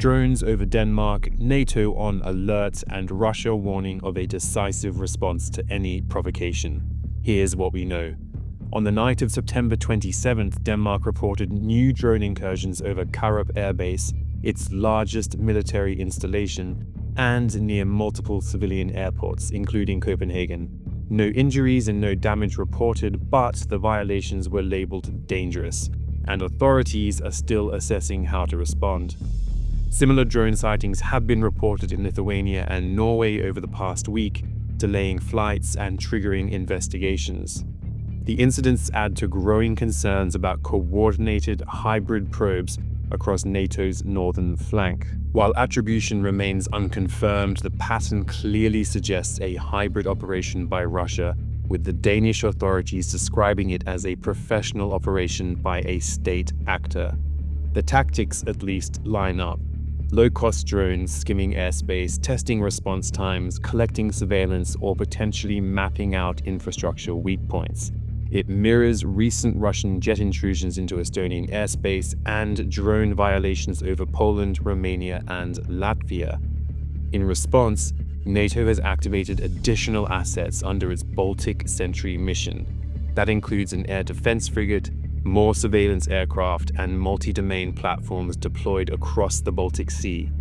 Drones over Denmark, NATO on alert, and Russia warning of a decisive response to any provocation. Here's what we know. On the night of September 27th, Denmark reported new drone incursions over Karup Air Base, its largest military installation, and near multiple civilian airports, including Copenhagen. No injuries and no damage reported, but the violations were labeled dangerous, and authorities are still assessing how to respond. Similar drone sightings have been reported in Lithuania and Norway over the past week, delaying flights and triggering investigations. The incidents add to growing concerns about coordinated hybrid probes across NATO's northern flank. While attribution remains unconfirmed, the pattern clearly suggests a hybrid operation by Russia, with the Danish authorities describing it as a professional operation by a state actor. The tactics, at least, line up. Low-cost drones skimming airspace, testing response times, collecting surveillance, or potentially mapping out infrastructure weak points. It mirrors recent Russian jet intrusions into Estonian airspace and drone violations over Poland, Romania, and Latvia. In response, NATO has activated additional assets under its Baltic Sentry mission. That includes an air defense frigate, more surveillance aircraft, and multi-domain platforms deployed across the Baltic Sea.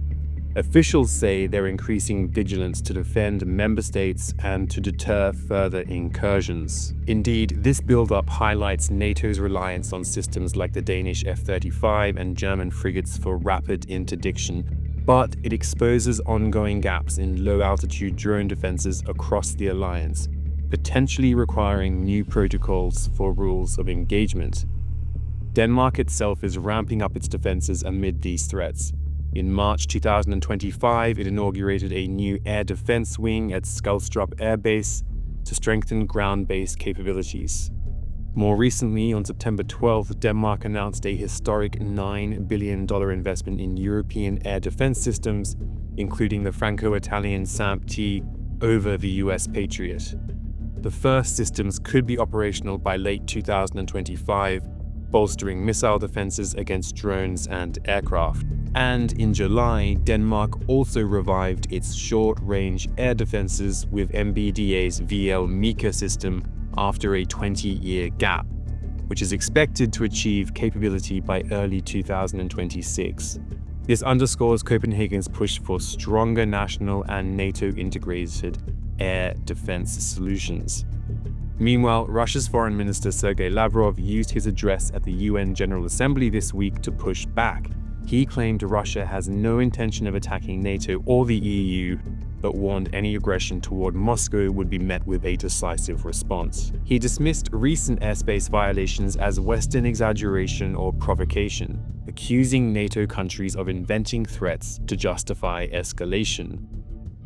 Officials say they're increasing vigilance to defend member states and to deter further incursions. Indeed, this build-up highlights NATO's reliance on systems like the Danish F-35 and German frigates for rapid interdiction, but it exposes ongoing gaps in low-altitude drone defenses across the alliance, potentially requiring new protocols for rules of engagement. Denmark itself is ramping up its defenses amid these threats. In March 2025, it inaugurated a new air defense wing at Skrydstrup Air Base to strengthen ground-based capabilities. More recently, on September 12th, Denmark announced a historic $9 billion investment in European air defense systems, including the Franco-Italian samp-t over the US Patriot. The first systems could be operational by late 2025, bolstering missile defenses against drones and aircraft. And in July, Denmark also revived its short-range air defenses with MBDA's VL Mika system after a 20-year gap, which is expected to achieve capability by early 2026. This underscores Copenhagen's push for stronger national and NATO-integrated air defense solutions. Meanwhile, Russia's Foreign Minister Sergei Lavrov used his address at the UN General Assembly this week to push back. He claimed Russia has no intention of attacking NATO or the EU, but warned any aggression toward Moscow would be met with a decisive response. He dismissed recent airspace violations as Western exaggeration or provocation, accusing NATO countries of inventing threats to justify escalation.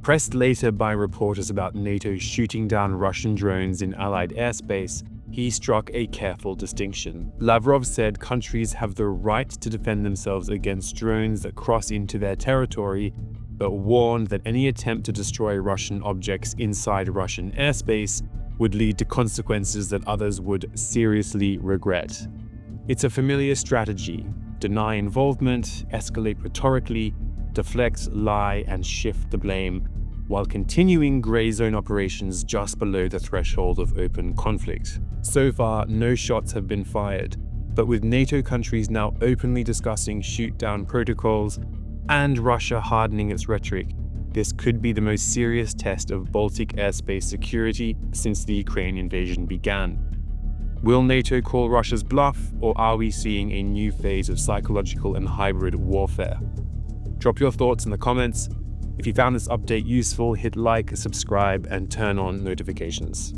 Pressed later by reporters about NATO shooting down Russian drones in Allied airspace, he struck a careful distinction. Lavrov said countries have the right to defend themselves against drones that cross into their territory, but warned that any attempt to destroy Russian objects inside Russian airspace would lead to consequences that others would seriously regret. It's a familiar strategy: deny involvement, escalate rhetorically, deflect, lie, and shift the blame, while continuing grey zone operations just below the threshold of open conflict. So far, no shots have been fired, but with NATO countries now openly discussing shoot-down protocols and Russia hardening its rhetoric, this could be the most serious test of Baltic airspace security since the Ukraine invasion began. Will NATO call Russia's bluff, or are we seeing a new phase of psychological and hybrid warfare? Drop your thoughts in the comments. If you found this update useful, hit like, subscribe, and turn on notifications.